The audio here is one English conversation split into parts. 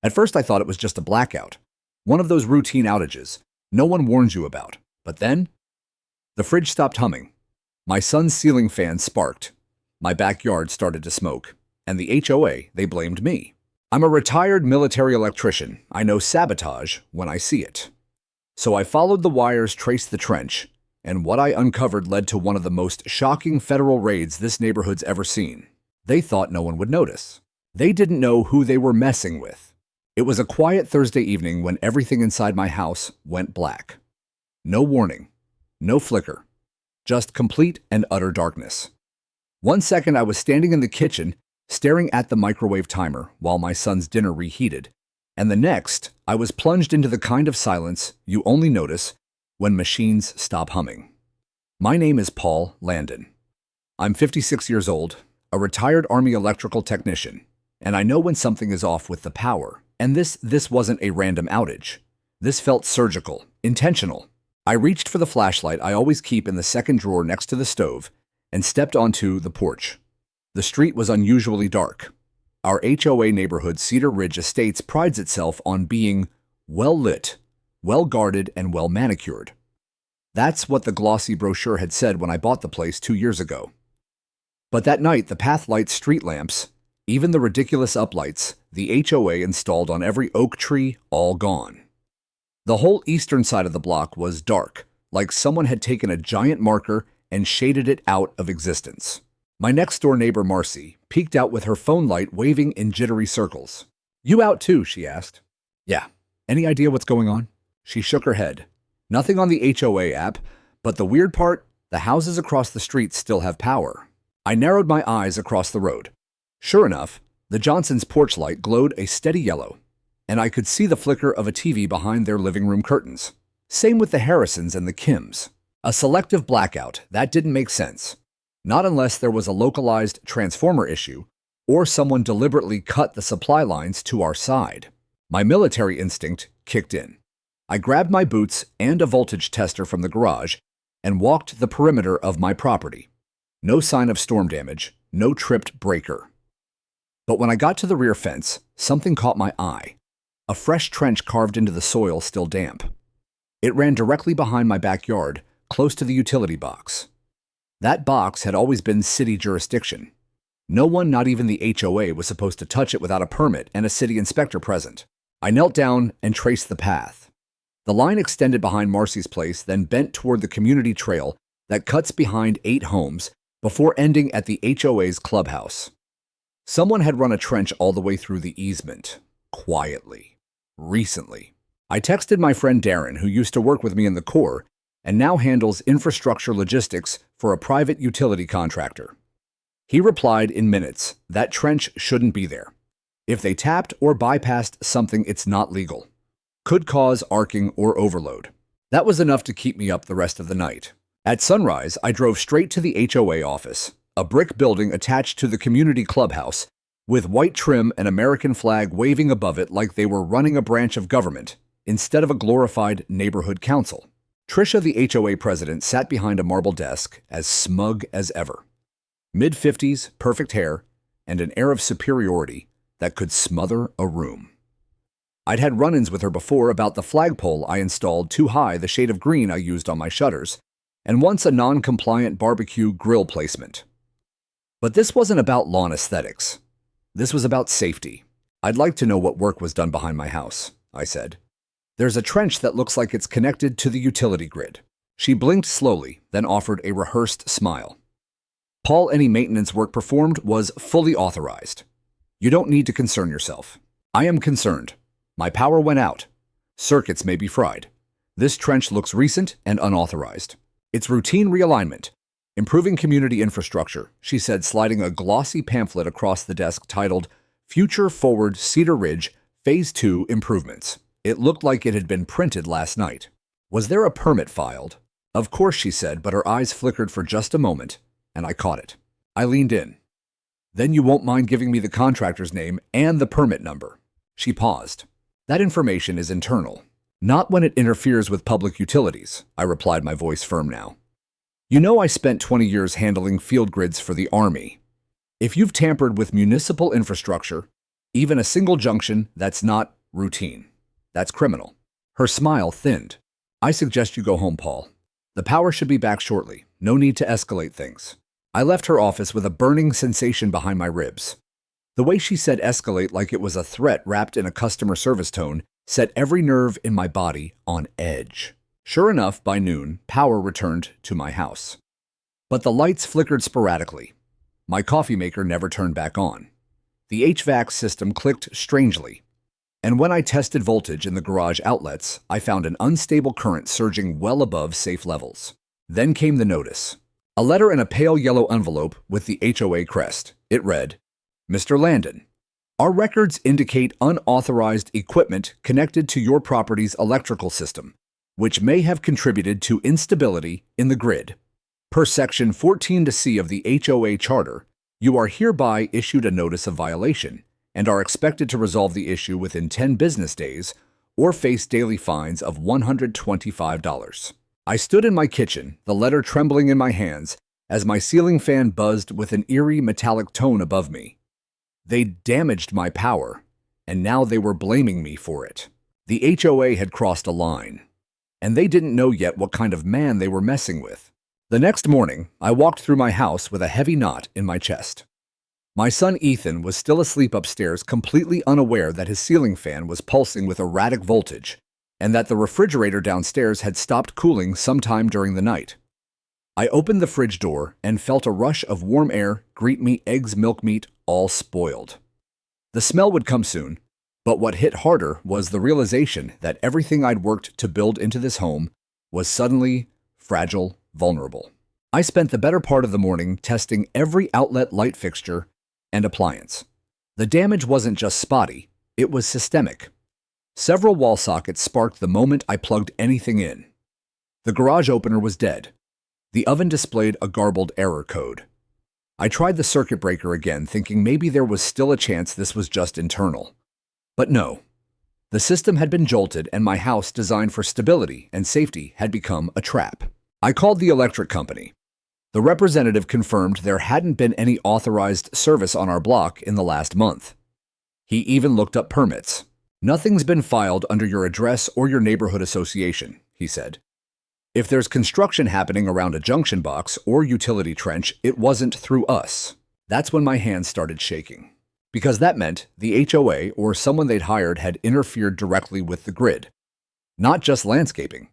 At first I thought it was just a blackout, one of those routine outages no one warns you about. But then, the fridge stopped humming. My son's ceiling fan sparked. My backyard started to smoke. And the HOA, they blamed me. I'm a retired military electrician. I know sabotage when I see it. So I followed the wires, traced the trench, and what I uncovered led to one of the most shocking federal raids this neighborhood's ever seen. They thought no one would notice. They didn't know who they were messing with. It was a quiet Thursday evening when everything inside my house went black. No warning, no flicker, just complete and utter darkness. 1 second I was standing in the kitchen, staring at the microwave timer while my son's dinner reheated, and the next, I was plunged into the kind of silence you only notice when machines stop humming. My name is Paul Landon. I'm 56 years old, a retired Army electrical technician, and I know when something is off with the power. And this wasn't a random outage. This felt surgical, intentional. I reached for the flashlight I always keep in the second drawer next to the stove and stepped onto the porch. The street was unusually dark. Our HOA neighborhood, Cedar Ridge Estates, prides itself on being well-lit, well-guarded, and well-manicured. That's what the glossy brochure had said when I bought the place 2 years ago. But that night, the path-light street lamps, even the ridiculous uplights the HOA installed on every oak tree, all gone. The whole eastern side of the block was dark, like someone had taken a giant marker and shaded it out of existence. My next-door neighbor, Marcy, peeked out with her phone light waving in jittery circles. "You out too?" she asked. "Yeah. Any idea what's going on?" She shook her head. "Nothing on the HOA app, but the weird part, the houses across the street still have power." I narrowed my eyes across the road. Sure enough, the Johnsons' porch light glowed a steady yellow, and I could see the flicker of a TV behind their living room curtains. Same with the Harrisons and the Kims. A selective blackout, that didn't make sense. Not unless there was a localized transformer issue, or someone deliberately cut the supply lines to our side. My military instinct kicked in. I grabbed my boots and a voltage tester from the garage and walked the perimeter of my property. No sign of storm damage, no tripped breaker. But when I got to the rear fence, something caught my eye. A fresh trench carved into the soil, still damp. It ran directly behind my backyard, close to the utility box. That box had always been city jurisdiction. No one, not even the HOA, was supposed to touch it without a permit and a city inspector present. I knelt down and traced the path. The line extended behind Marcy's place, then bent toward the community trail that cuts behind 8 homes before ending at the HOA's clubhouse. Someone had run a trench all the way through the easement, quietly, recently. I texted my friend Darren, who used to work with me in the Corps and now handles infrastructure logistics for a private utility contractor. He replied in minutes, that trench shouldn't be there. If they tapped or bypassed something, it's not legal. Could cause arcing or overload. That was enough to keep me up the rest of the night. At sunrise, I drove straight to the HOA office, a brick building attached to the community clubhouse, with white trim and American flag waving above it like they were running a branch of government instead of a glorified neighborhood council. Tricia, the HOA president, sat behind a marble desk, as smug as ever. Mid-50s, perfect hair, and an air of superiority that could smother a room. I'd had run-ins with her before about the flagpole I installed too high, the shade of green I used on my shutters, and once a non-compliant barbecue grill placement. But this wasn't about lawn aesthetics. This was about safety. "I'd like to know what work was done behind my house," I said. "There's a trench that looks like it's connected to the utility grid." She blinked slowly, then offered a rehearsed smile. "Paul, any maintenance work performed was fully authorized. You don't need to concern yourself. I am concerned. My power went out. Circuits may be fried. This trench looks recent and unauthorized. It's routine realignment. Improving community infrastructure," she said, sliding a glossy pamphlet across the desk titled Future Forward Cedar Ridge Phase 2 Improvements. It looked like it had been printed last night. "Was there a permit filed?" "Of course," she said, but her eyes flickered for just a moment, and I caught it. I leaned in. "Then you won't mind giving me the contractor's name and the permit number." She paused. "That information is internal. Not when it interferes with public utilities," I replied, my voice firm now. "You know I spent 20 years handling field grids for the Army. If you've tampered with municipal infrastructure, even a single junction that's not routine. That's criminal. Her smile thinned. I suggest you go home, Paul. The power should be back shortly. No need to escalate things. I left her office with a burning sensation behind my ribs. The way she said escalate like it was a threat wrapped in a customer service tone set every nerve in my body on edge. Sure enough, by noon, power returned to my house. But the lights flickered sporadically. My coffee maker never turned back on. The HVAC system clicked strangely. And when I tested voltage in the garage outlets, I found an unstable current surging well above safe levels. Then came the notice. A letter in a pale yellow envelope with the HOA crest. It read, Mr. Landon, our records indicate unauthorized equipment connected to your property's electrical system, which may have contributed to instability in the grid. Per Section 14(c) of the HOA Charter, you are hereby issued a notice of violation and are expected to resolve the issue within 10 business days or face daily fines of $125. I stood in my kitchen, the letter trembling in my hands, as my ceiling fan buzzed with an eerie metallic tone above me. They damaged my power, and now they were blaming me for it. The HOA had crossed a line, and they didn't know yet what kind of man they were messing with. The next morning, I walked through my house with a heavy knot in my chest. My son Ethan was still asleep upstairs, completely unaware that his ceiling fan was pulsing with erratic voltage and that the refrigerator downstairs had stopped cooling sometime during the night. I opened the fridge door and felt a rush of warm air greet me, eggs, milk, meat, all spoiled. The smell would come soon, but what hit harder was the realization that everything I'd worked to build into this home was suddenly fragile, vulnerable. I spent the better part of the morning testing every outlet light fixture and appliance. The damage wasn't just spotty, it was systemic. Several wall sockets sparked the moment I plugged anything in. The garage opener was dead. The oven displayed a garbled error code. I tried the circuit breaker again, thinking maybe there was still a chance this was just internal. But no. The system had been jolted, and my house, designed for stability and safety, had become a trap. I called the electric company. The representative confirmed there hadn't been any authorized service on our block in the last month. He even looked up permits. Nothing's been filed under your address or your neighborhood association, he said. If there's construction happening around a junction box or utility trench, it wasn't through us. That's when my hands started shaking. Because that meant the HOA or someone they'd hired had interfered directly with the grid. Not just landscaping.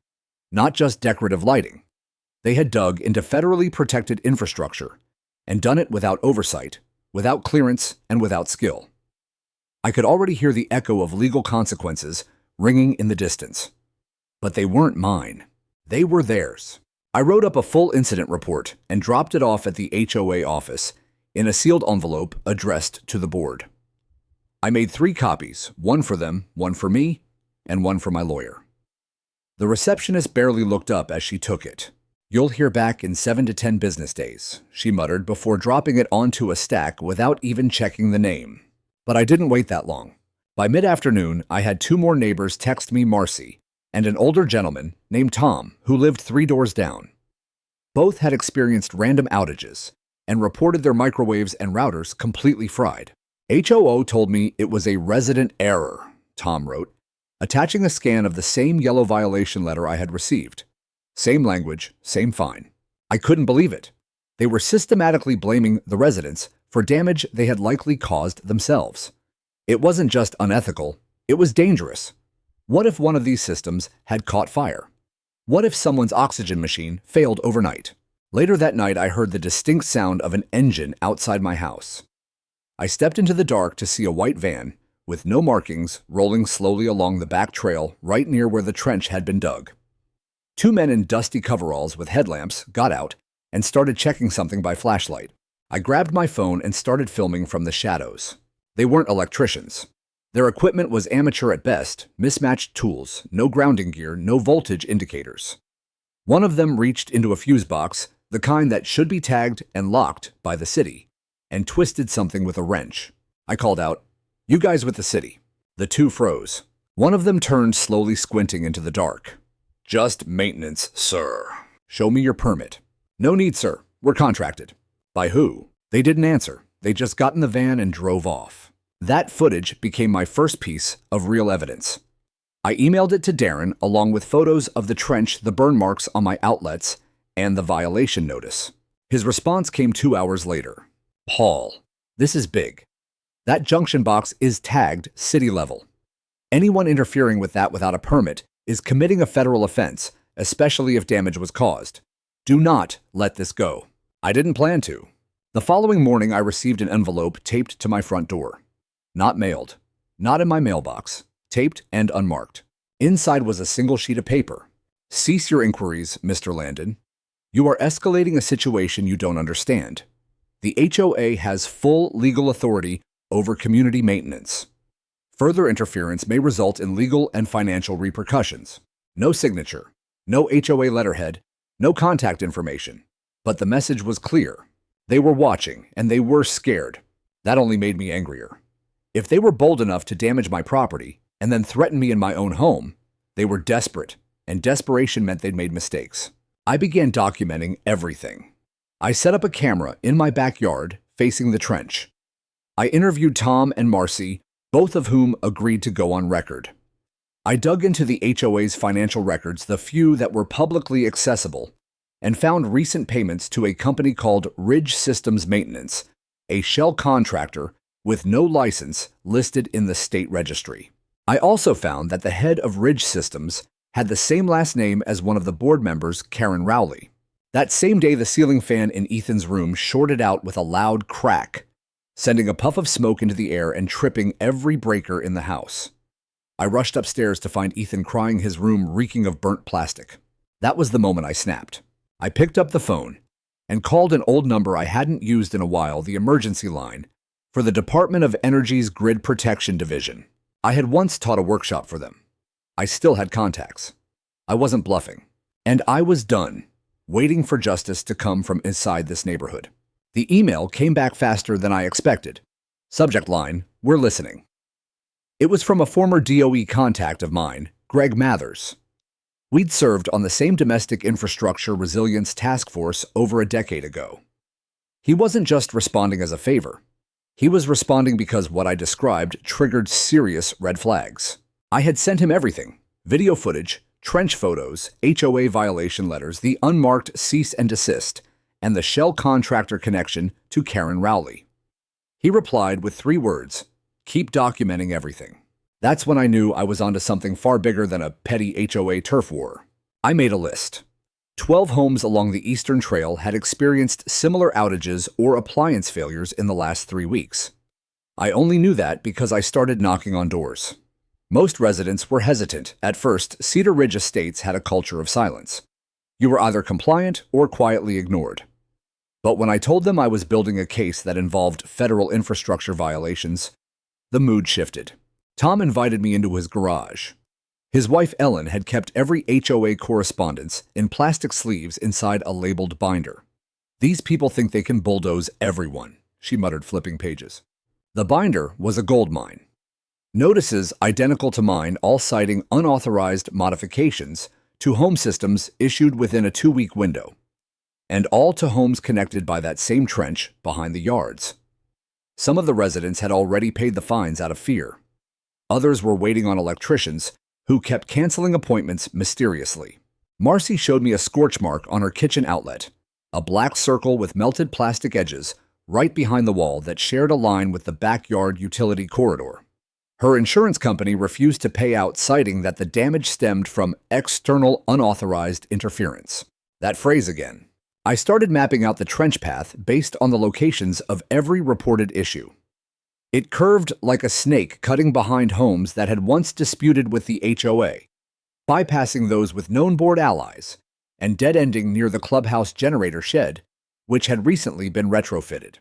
Not just decorative lighting. They had dug into federally protected infrastructure and done it without oversight, without clearance, and without skill. I could already hear the echo of legal consequences ringing in the distance. But they weren't mine. They were theirs. I wrote up a full incident report and dropped it off at the HOA office in a sealed envelope addressed to the board. I made 3 copies, one for them, one for me, and one for my lawyer. The receptionist barely looked up as she took it. You'll hear back in 7 to 10 business days, she muttered before dropping it onto a stack without even checking the name. But I didn't wait that long. By mid-afternoon, I had 2 more neighbors text me Marcy and an older gentleman named Tom who lived 3 doors down. Both had experienced random outages and reported their microwaves and routers completely fried. HOO told me it was a resident error, Tom wrote, attaching a scan of the same yellow violation letter I had received. Same language, same fine. I couldn't believe it. They were systematically blaming the residents for damage they had likely caused themselves. It wasn't just unethical, it was dangerous. What if one of these systems had caught fire? What if someone's oxygen machine failed overnight? Later that night, I heard the distinct sound of an engine outside my house. I stepped into the dark to see a white van, with no markings, rolling slowly along the back trail right near where the trench had been dug. 2 men in dusty coveralls with headlamps got out and started checking something by flashlight. I grabbed my phone and started filming from the shadows. They weren't electricians. Their equipment was amateur at best, mismatched tools, no grounding gear, no voltage indicators. One of them reached into a fuse box, the kind that should be tagged and locked by the city, and twisted something with a wrench. I called out, "You guys with the city." The 2 froze. One of them turned, slowly squinting into the dark. "Just maintenance, sir." "Show me your permit." "No need, sir. We're contracted." "By who?" They didn't answer. They just got in the van and drove off. That footage became my first piece of real evidence. I emailed it to Darren along with photos of the trench, the burn marks on my outlets, and the violation notice. His response came 2 hours later. Paul, this is big. That junction box is tagged city level. Anyone interfering with that without a permit is committing a federal offense, especially if damage was caused. Do not let this go. I didn't plan to. The following morning, I received an envelope taped to my front door. Not mailed. Not in my mailbox. Taped and unmarked. Inside was a single sheet of paper. Cease your inquiries, Mr. Landon. You are escalating a situation you don't understand. The HOA has full legal authority over community maintenance. Further interference may result in legal and financial repercussions. No signature, no HOA letterhead, no contact information. But the message was clear. They were watching, and they were scared. That only made me angrier. If they were bold enough to damage my property and then threaten me in my own home, they were desperate, and desperation meant they'd made mistakes. I began documenting everything. I set up a camera in my backyard facing the trench. I interviewed Tom and Marcy, both of whom agreed to go on record. I dug into the HOA's financial records, the few that were publicly accessible, and found recent payments to a company called Ridge Systems Maintenance, a shell contractor with no license listed in the state registry. I also found that the head of Ridge Systems had the same last name as one of the board members, Karen Rowley. That same day, the ceiling fan in Ethan's room shorted out with a loud crack, sending a puff of smoke into the air and tripping every breaker in the house. I rushed upstairs to find Ethan crying, his room reeking of burnt plastic. That was the moment I snapped. I picked up the phone and called an old number I hadn't used in a while, the emergency line for the Department of Energy's Grid Protection Division. I had once taught a workshop for them. I still had contacts. I wasn't bluffing. And I was done, waiting for justice to come from inside this neighborhood. The email came back faster than I expected. Subject line, we're listening. It was from a former DOE contact of mine, Greg Mathers. We'd served on the same domestic infrastructure resilience task force over a decade ago. He wasn't just responding as a favor. He was responding because what I described triggered serious red flags. I had sent him everything: video footage, trench photos, HOA violation letters, the unmarked cease and desist, and the shell contractor connection to Karen Rowley. He replied with 3 words: keep documenting everything. That's when I knew I was onto something far bigger than a petty HOA turf war. I made a list. 12 homes along the Eastern Trail had experienced similar outages or appliance failures in the last 3 weeks. I only knew that because I started knocking on doors. Most residents were hesitant. At first, Cedar Ridge Estates had a culture of silence. You were either compliant or quietly ignored. But when I told them I was building a case that involved federal infrastructure violations, the mood shifted. Tom invited me into his garage. His wife Ellen had kept every HOA correspondence in plastic sleeves inside a labeled binder. These people think they can bulldoze everyone, she muttered, flipping pages. The binder was a gold mine. Notices identical to mine, all citing unauthorized modifications to home systems issued within a 2-week window, and all to homes connected by that same trench behind the yards. Some of the residents had already paid the fines out of fear. Others were waiting on electricians who kept canceling appointments mysteriously. Marcy showed me a scorch mark on her kitchen outlet, a black circle with melted plastic edges right behind the wall that shared a line with the backyard utility corridor. Her insurance company refused to pay out, citing that the damage stemmed from external unauthorized interference. That phrase again. I started mapping out the trench path based on the locations of every reported issue. It curved like a snake, cutting behind homes that had once disputed with the HOA, bypassing those with known board allies, and dead-ending near the clubhouse generator shed, which had recently been retrofitted.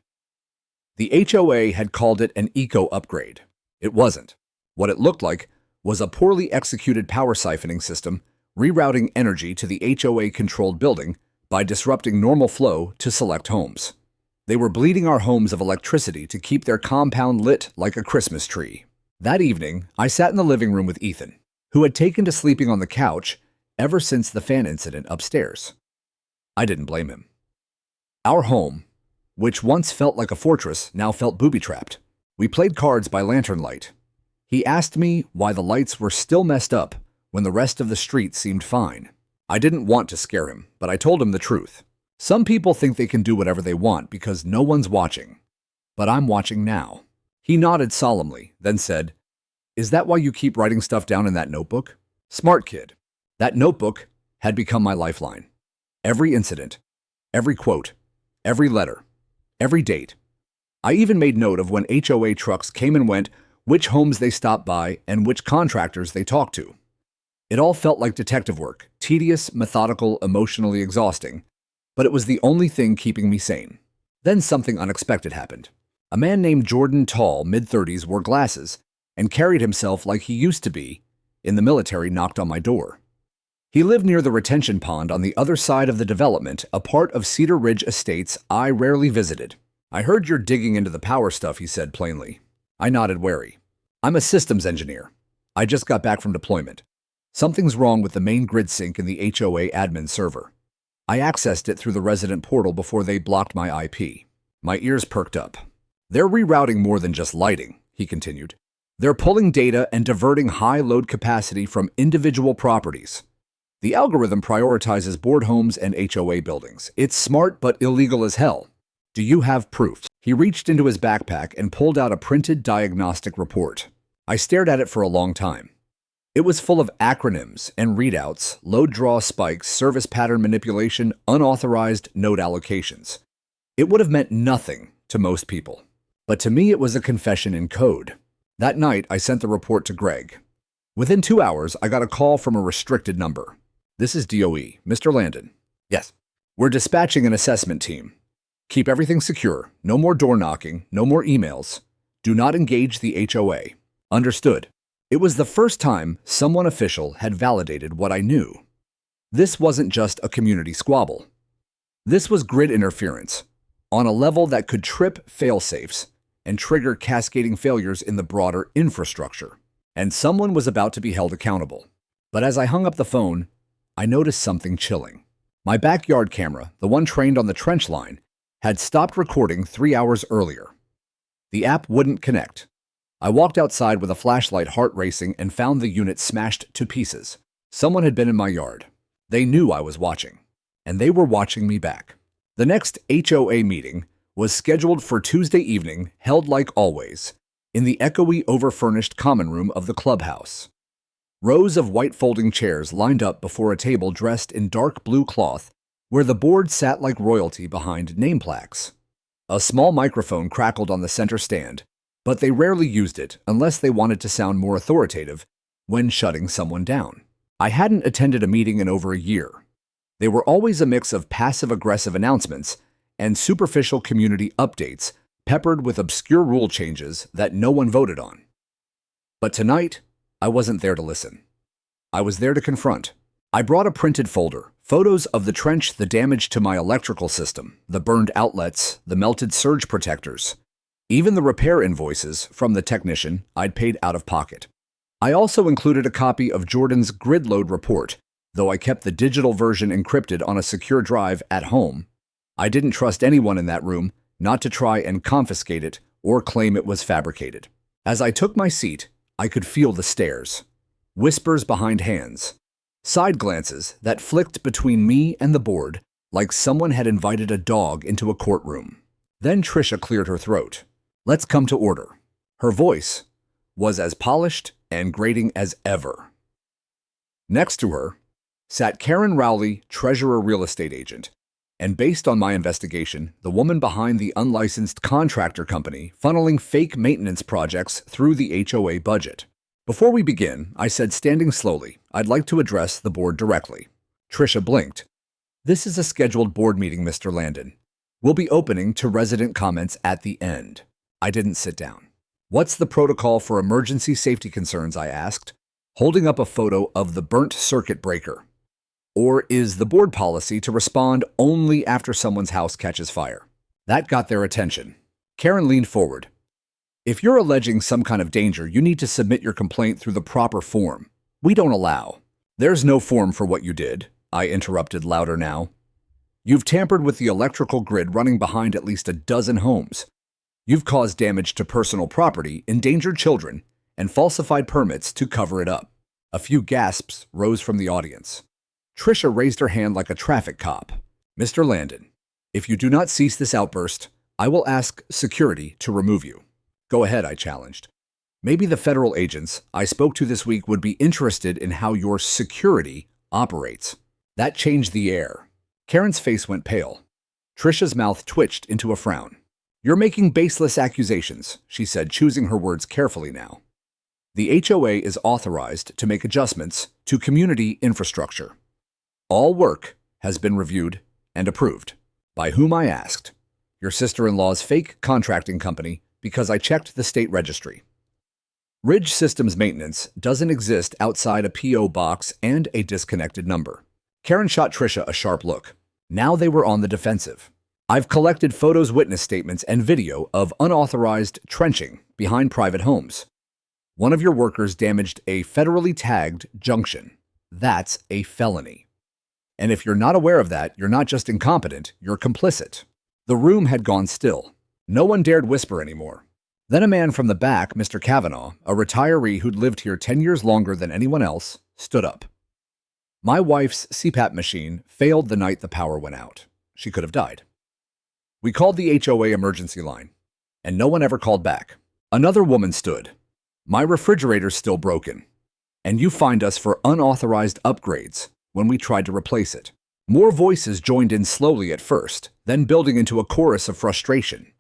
The HOA had called it an eco-upgrade. It wasn't. What it looked like was a poorly executed power siphoning system rerouting energy to the HOA-controlled building by disrupting normal flow to select homes. They were bleeding our homes of electricity to keep their compound lit like a Christmas tree. That evening, I sat in the living room with Ethan, who had taken to sleeping on the couch ever since the fan incident upstairs. I didn't blame him. Our home, which once felt like a fortress, now felt booby-trapped. We played cards by lantern light. He asked me why the lights were still messed up when the rest of the street seemed fine. I didn't want to scare him, but I told him the truth. Some people think they can do whatever they want because no one's watching. But I'm watching now. He nodded solemnly, then said, "Is that why you keep writing stuff down in that notebook?" Smart kid. That notebook had become my lifeline. Every incident, every quote, every letter, every date. I even made note of when HOA trucks came and went, which homes they stopped by, and which contractors they talked to. It all felt like detective work, tedious, methodical, emotionally exhausting, but it was the only thing keeping me sane. Then something unexpected happened. A man named Jordan Tall, mid-30s, wore glasses, and carried himself like he used to be in the military knocked on my door. He lived near the retention pond on the other side of the development, a part of Cedar Ridge Estates I rarely visited. "I heard you're digging into the power stuff," he said plainly. I nodded wary. "I'm a systems engineer. I just got back from deployment. Something's wrong with the main grid sync in the HOA admin server. I accessed it through the resident portal before they blocked my IP." My ears perked up. "They're rerouting more than just lighting," he continued. "They're pulling data and diverting high load capacity from individual properties. The algorithm prioritizes board homes and HOA buildings. It's smart but illegal as hell. Do you have proof?" He reached into his backpack and pulled out a printed diagnostic report. I stared at it for a long time. It was full of acronyms and readouts, load draw spikes, service pattern manipulation, unauthorized node allocations. It would have meant nothing to most people. But to me, it was a confession in code. That night, I sent the report to Greg. Within 2 hours, I got a call from a restricted number. "This is DOE, Mr. Landon." "Yes." "We're dispatching an assessment team. Keep everything secure. No more door knocking, no more emails. Do not engage the HOA." "Understood." It was the first time someone official had validated what I knew. This wasn't just a community squabble. This was grid interference on a level that could trip fail-safes and trigger cascading failures in the broader infrastructure. And someone was about to be held accountable. But as I hung up the phone, I noticed something chilling. My backyard camera, the one trained on the trench line, had stopped recording 3 hours earlier. The app wouldn't connect. I walked outside with a flashlight, heart racing, and found the unit smashed to pieces. Someone had been in my yard. They knew I was watching, and they were watching me back. The next HOA meeting was scheduled for Tuesday evening, held like always, in the echoey, overfurnished common room of the clubhouse. Rows of white folding chairs lined up before a table dressed in dark blue cloth, where the board sat like royalty behind name plaques. A small microphone crackled on the center stand, but they rarely used it unless they wanted to sound more authoritative when shutting someone down. I hadn't attended a meeting in over a year. They were always a mix of passive-aggressive announcements and superficial community updates peppered with obscure rule changes that no one voted on. But tonight, I wasn't there to listen. I was there to confront. I brought a printed folder, photos of the trench, the damage to my electrical system, the burned outlets, the melted surge protectors, even the repair invoices from the technician I'd paid out of pocket. I also included a copy of Jordan's grid load report, though I kept the digital version encrypted on a secure drive at home. I didn't trust anyone in that room not to try and confiscate it or claim it was fabricated. As I took my seat, I could feel the stares, whispers behind hands, side glances that flicked between me and the board like someone had invited a dog into a courtroom. Then Trisha cleared her throat. "Let's come to order." Her voice was as polished and grating as ever. Next to her sat Karen Rowley, treasurer real estate agent, and based on my investigation, the woman behind the unlicensed contractor company funneling fake maintenance projects through the HOA budget. Before we begin, I said, standing slowly, I'd like to address the board directly. Trisha blinked. "This is a scheduled board meeting, Mr. Landon. We'll be opening to resident comments at the end." I didn't sit down. "What's the protocol for emergency safety concerns?" I asked, holding up a photo of the burnt circuit breaker. "Or is the board policy to respond only after someone's house catches fire?" That got their attention. Karen leaned forward. "If you're alleging some kind of danger, you need to submit your complaint through the proper form. We don't allow." "There's no form for what you did," I interrupted louder now. "You've tampered with the electrical grid running behind at least a dozen homes. You've caused damage to personal property, endangered children, and falsified permits to cover it up. A few gasps rose from the audience. Tricia raised her hand like a traffic cop. Mr. Landon, if you do not cease this outburst, I will ask security to remove you. Go ahead, I challenged. Maybe the federal agents I spoke to this week would be interested in how your security operates. That changed the air. Karen's face went pale. Tricia's mouth twitched into a frown. You're making baseless accusations, she said, choosing her words carefully now. The HOA is authorized to make adjustments to community infrastructure. All work has been reviewed and approved. By whom, I asked. Your sister-in-law's fake contracting company, because I checked the state registry. Ridge Systems Maintenance doesn't exist outside a P.O. box and a disconnected number. Karen shot Tricia a sharp look. Now they were on the defensive. I've collected photos, witness statements, and video of unauthorized trenching behind private homes. One of your workers damaged a federally tagged junction. That's a felony. And if you're not aware of that, you're not just incompetent, you're complicit. The room had gone still. No one dared whisper anymore. Then a man from the back, Mr. Kavanaugh, a retiree who'd lived here 10 years longer than anyone else, stood up. My wife's CPAP machine failed the night the power went out. She could have died. We called the HOA emergency line, and no one ever called back. Another woman stood. My refrigerator's still broken, and you fined us for unauthorized upgrades when we tried to replace it. More voices joined in slowly at first, then building into a chorus of frustration.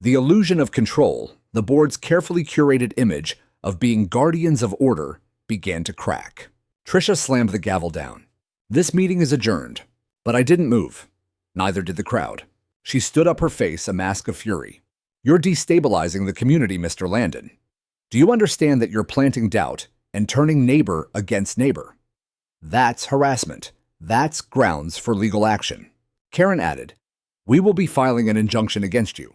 The illusion of control, the board's carefully curated image of being guardians of order, began to crack. Tricia slammed the gavel down. This meeting is adjourned. But I didn't move. Neither did the crowd. She stood up, her face a mask of fury. You're destabilizing the community, Mr. Landon. Do you understand that you're planting doubt and turning neighbor against neighbor? That's harassment. That's grounds for legal action. Karen added, we will be filing an injunction against you.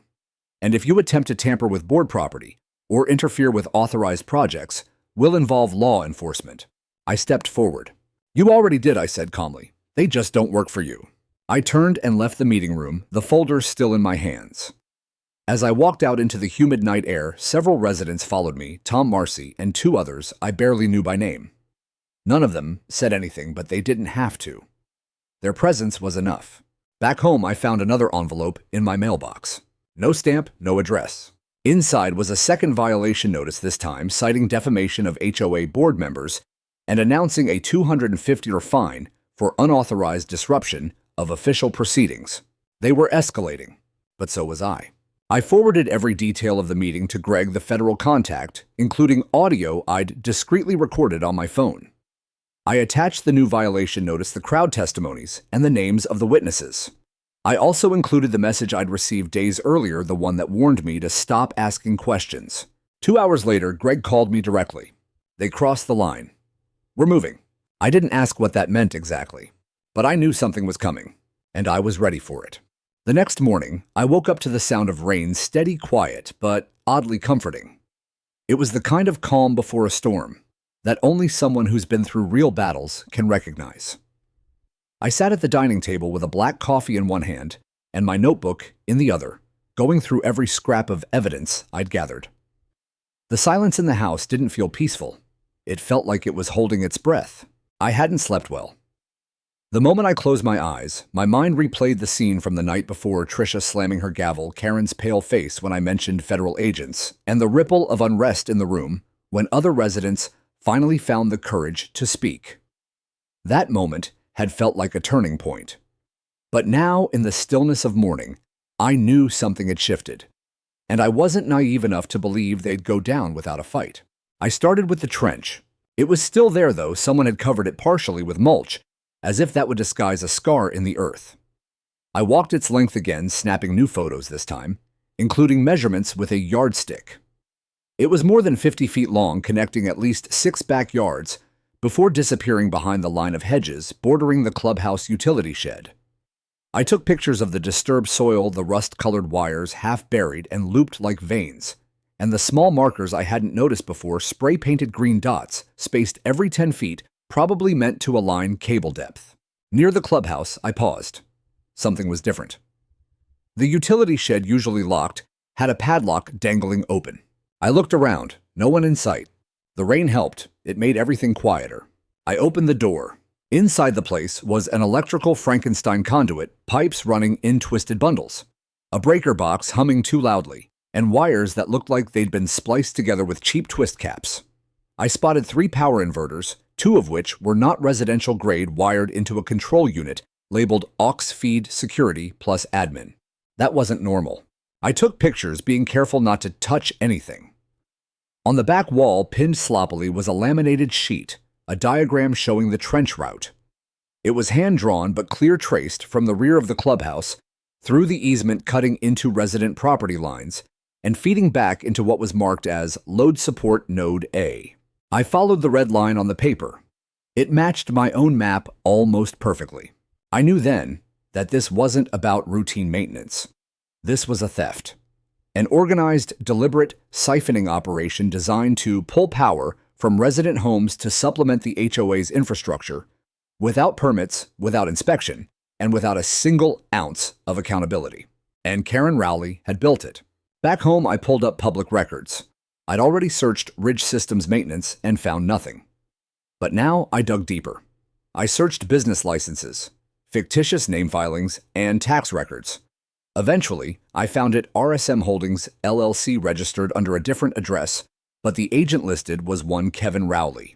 And if you attempt to tamper with board property or interfere with authorized projects, we'll involve law enforcement. I stepped forward. You already did, I said calmly. They just don't work for you. I turned and left the meeting room, the folders still in my hands. As I walked out into the humid night air, several residents followed me, Tom Marcy and two others I barely knew by name. None of them said anything, but they didn't have to. Their presence was enough. Back home, I found another envelope in my mailbox. No stamp, no address. Inside was a second violation notice, this time citing defamation of HOA board members and announcing a $250 fine for unauthorized disruption of official proceedings. They were escalating, but so was I. I forwarded every detail of the meeting to Greg, the federal contact, including audio I'd discreetly recorded on my phone. I attached the new violation notice, the crowd testimonies, and the names of the witnesses. I also included the message I'd received days earlier, the one that warned me to stop asking questions. 2 hours later, Greg called me directly. They crossed the line. We're moving. I didn't ask what that meant exactly, but I knew something was coming, and I was ready for it. The next morning, I woke up to the sound of rain, steady, quiet, but oddly comforting. It was the kind of calm before a storm that only someone who's been through real battles can recognize. I sat at the dining table with a black coffee in one hand and my notebook in the other, going through every scrap of evidence I'd gathered. The silence in the house didn't feel peaceful. It felt like it was holding its breath. I hadn't slept well. The moment I closed my eyes, my mind replayed the scene from the night before, Tricia slamming her gavel, Karen's pale face when I mentioned federal agents, and the ripple of unrest in the room when other residents finally found the courage to speak. That moment had felt like a turning point. But now, in the stillness of morning, I knew something had shifted, and I wasn't naive enough to believe they'd go down without a fight. I started with the trench. It was still there, though. Someone had covered it partially with mulch, as if that would disguise a scar in the earth. I walked its length again, snapping new photos this time, including measurements with a yardstick. It was more than 50 feet long, connecting at least 6 backyards, before disappearing behind the line of hedges bordering the clubhouse utility shed. I took pictures of the disturbed soil, the rust-colored wires half buried and looped like veins, and the small markers I hadn't noticed before, spray-painted green dots, spaced every 10 feet, probably meant to align cable depth. Near the clubhouse, I paused. Something was different. The utility shed, usually locked, had a padlock dangling open. I looked around, no one in sight. The rain helped, it made everything quieter. I opened the door. Inside the place was an electrical Frankenstein conduit, pipes running in twisted bundles, a breaker box humming too loudly, and wires that looked like they'd been spliced together with cheap twist caps. I spotted 3 power inverters, 2 of which were not residential grade, wired into a control unit labeled aux feed security plus admin. That wasn't normal. I took pictures, being careful not to touch anything. On the back wall, pinned sloppily, was a laminated sheet, a diagram showing the trench route. It was hand-drawn but clear traced from the rear of the clubhouse, through the easement cutting into resident property lines, and feeding back into what was marked as Load Support Node A. I followed the red line on the paper. It matched my own map almost perfectly. I knew then that this wasn't about routine maintenance. This was a theft. An organized, deliberate siphoning operation designed to pull power from resident homes to supplement the HOA's infrastructure, without permits, without inspection, and without a single ounce of accountability. And Karen Rowley had built it. Back home, I pulled up public records. I'd already searched Ridge Systems maintenance and found nothing. But now I dug deeper. I searched business licenses, fictitious name filings, and tax records. Eventually, I found it RSM Holdings LLC, registered under a different address, but the agent listed was one Kevin Rowley,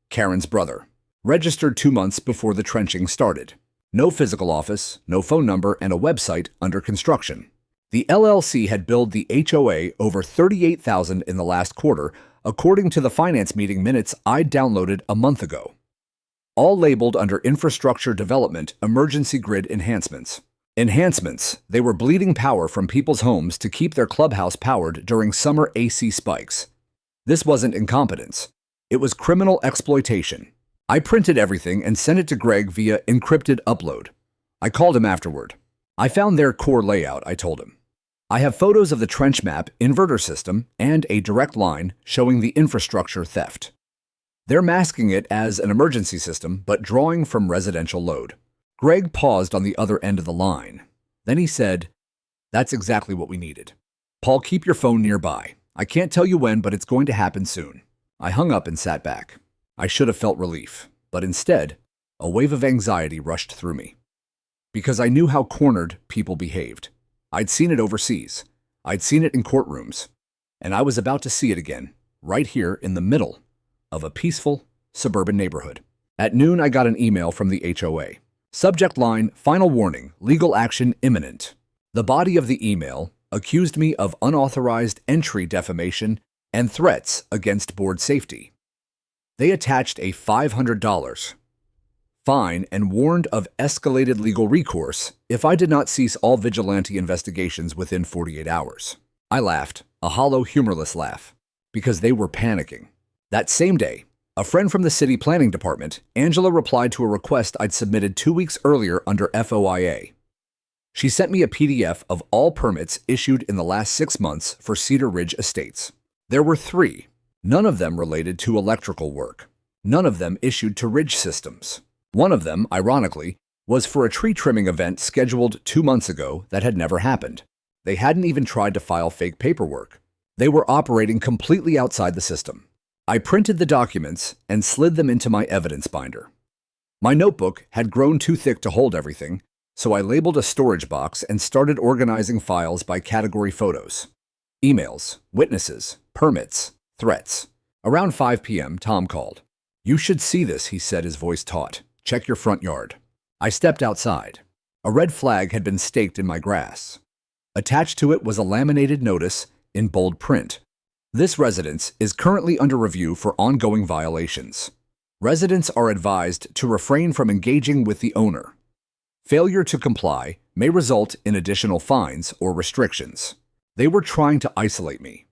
Karen's brother, registered 2 months before the trenching started. No physical office, no phone number, and a website under construction. The LLC had billed the HOA over $38,000 in the last quarter, according to the finance meeting minutes I'd downloaded a month ago. All labeled under infrastructure development, emergency grid enhancements. Enhancements, they were bleeding power from people's homes to keep their clubhouse powered during summer AC spikes. This wasn't incompetence. It was criminal exploitation. I printed everything and sent it to Greg via encrypted upload. I called him afterward. I found their core layout, I told him. I have photos of the trench map, inverter system, and a direct line showing the infrastructure theft. They're masking it as an emergency system, but drawing from residential load. Greg paused on the other end of the line. Then he said, "That's exactly what we needed. Paul, keep your phone nearby. I can't tell you when, but it's going to happen soon." I hung up and sat back. I should have felt relief, but instead, a wave of anxiety rushed through me. Because I knew how cornered people behaved. I'd seen it overseas. I'd seen it in courtrooms. And I was about to see it again, right here in the middle of a peaceful suburban neighborhood. At noon, I got an email from the HOA. Subject line, "Final warning, legal action imminent." The body of the email accused me of unauthorized entry defamation and threats against board safety. They attached a $500 fine and warned of escalated legal recourse if I did not cease all vigilante investigations within 48 hours. I laughed, a hollow, humorless laugh, because they were panicking. That same day, a friend from the city planning department, Angela, replied to a request I'd submitted 2 weeks earlier under FOIA. She sent me a PDF of all permits issued in the last 6 months for Cedar Ridge Estates. There were 3. None of them related to electrical work. None of them issued to Ridge Systems. One of them, ironically, was for a tree trimming event scheduled 2 months ago that had never happened. They hadn't even tried to file fake paperwork. They were operating completely outside the system. I printed the documents and slid them into my evidence binder. My notebook had grown too thick to hold everything, so I labeled a storage box and started organizing files by category: photos, emails, witnesses, permits, threats. Around 5 p.m., Tom called. "You should see this," he said, his voice taut. "Check your front yard." I stepped outside. A red flag had been staked in my grass. Attached to it was a laminated notice in bold print. "This residence is currently under review for ongoing violations. Residents are advised to refrain from engaging with the owner. Failure to comply may result in additional fines or restrictions." They were trying to isolate me,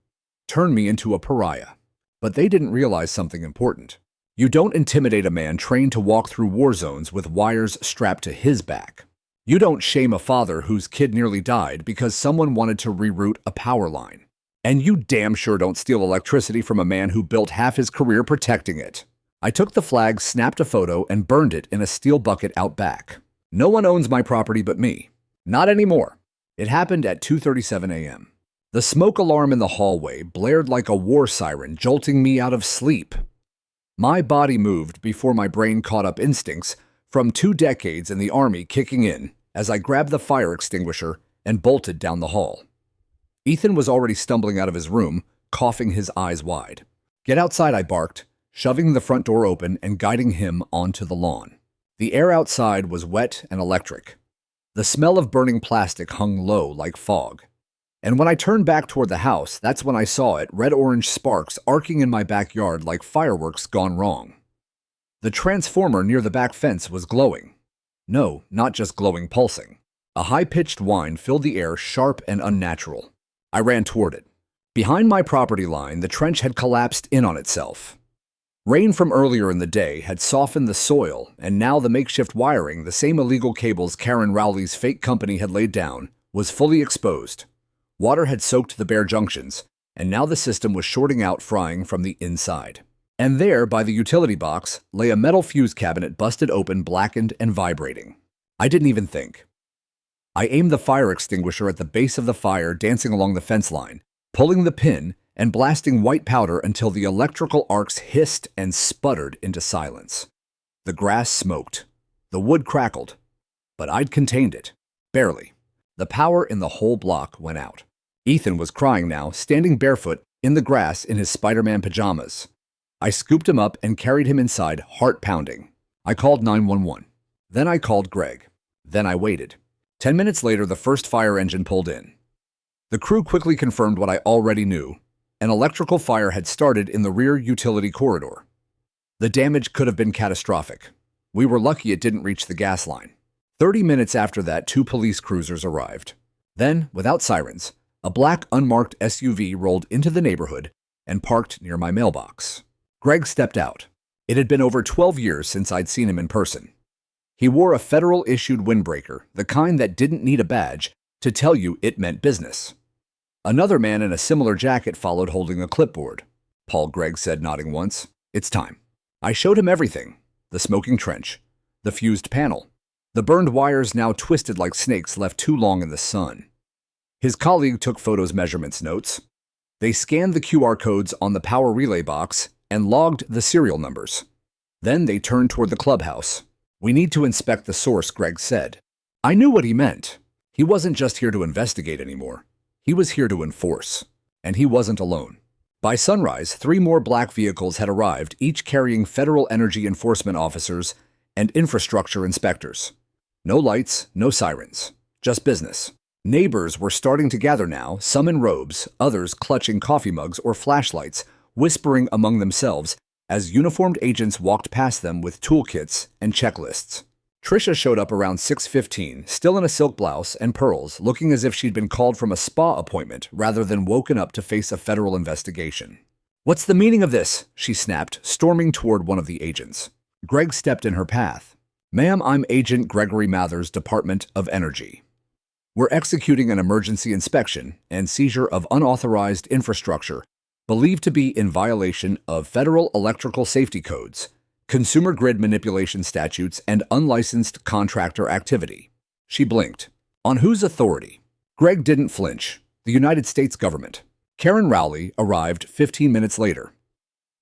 turn me into a pariah. But they didn't realize something important. You don't intimidate a man trained to walk through war zones with wires strapped to his back. You don't shame a father whose kid nearly died because someone wanted to reroute a power line. And you damn sure don't steal electricity from a man who built half his career protecting it. I took the flag, snapped a photo, and burned it in a steel bucket out back. No one owns my property but me. Not anymore. It happened at 2:37 a.m. The smoke alarm in the hallway blared like a war siren, jolting me out of sleep. My body moved before my brain caught up, instincts from 2 decades in the Army kicking in as I grabbed the fire extinguisher and bolted down the hall. Ethan was already stumbling out of his room, coughing his eyes wide. "Get outside," I barked, shoving the front door open and guiding him onto the lawn. The air outside was wet and electric. The smell of burning plastic hung low like fog. And when I turned back toward the house, that's when I saw it, red-orange sparks arcing in my backyard like fireworks gone wrong. The transformer near the back fence was glowing. No, not just glowing, pulsing. A high-pitched whine filled the air, sharp and unnatural. I ran toward it. Behind my property line, the trench had collapsed in on itself. Rain from earlier in the day had softened the soil, and now the makeshift wiring, the same illegal cables Karen Rowley's fake company had laid down, was fully exposed. Water had soaked the bare junctions, and now the system was shorting out, frying from the inside. And there, by the utility box, lay a metal fuse cabinet busted open, blackened and vibrating. I didn't even think. I aimed the fire extinguisher at the base of the fire, dancing along the fence line, pulling the pin and blasting white powder until the electrical arcs hissed and sputtered into silence. The grass smoked. The wood crackled. But I'd contained it. Barely. The power in the whole block went out. Ethan was crying now, standing barefoot in the grass in his Spider-Man pajamas. I scooped him up and carried him inside, heart pounding. I called 911. Then I called Greg. Then I waited. 10 minutes later, the first fire engine pulled in. The crew quickly confirmed what I already knew. An electrical fire had started in the rear utility corridor. The damage could have been catastrophic. We were lucky it didn't reach the gas line. 30 minutes after that, 2 police cruisers arrived. Then, without sirens, a black unmarked SUV rolled into the neighborhood and parked near my mailbox. Greg stepped out. It had been over 12 years since I'd seen him in person. He wore a federal-issued windbreaker, the kind that didn't need a badge to tell you it meant business. Another man in a similar jacket followed, holding a clipboard. "Paul," Greg said, nodding once. "It's time." I showed him everything. The smoking trench. The fused panel. The burned wires now twisted like snakes left too long in the sun. His colleague took photos, measurements, notes. They scanned the QR codes on the power relay box and logged the serial numbers. Then they turned toward the clubhouse. "We need to inspect the source," Greg said. I knew what he meant. He wasn't just here to investigate anymore. He was here to enforce. And he wasn't alone. By sunrise, 3 more black vehicles had arrived, each carrying federal energy enforcement officers and infrastructure inspectors. No lights, no sirens. Just business. Neighbors were starting to gather now, some in robes, others clutching coffee mugs or flashlights, whispering among themselves as uniformed agents walked past them with toolkits and checklists. Trisha showed up around 6:15, still in a silk blouse and pearls, looking as if she'd been called from a spa appointment rather than woken up to face a federal investigation. "What's the meaning of this?" she snapped, storming toward one of the agents. Greg stepped in her path. "Ma'am, I'm Agent Gregory Mathers, Department of Energy. We're executing an emergency inspection and seizure of unauthorized infrastructure believed to be in violation of federal electrical safety codes, consumer grid manipulation statutes, and unlicensed contractor activity." She blinked. "On whose authority?" Greg didn't flinch. The United States government. Karen Rowley arrived 15 minutes later.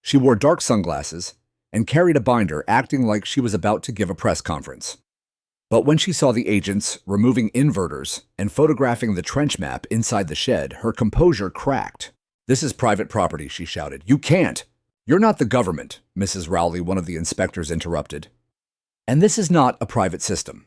She wore dark sunglasses and carried a binder, acting like she was about to give a press conference. But when she saw the agents removing inverters and photographing the trench map inside the shed, her composure cracked. "This is private property," she shouted. "You can't." "You're not the government," Mrs. Rowley, one of the inspectors, interrupted. "And this is not a private system.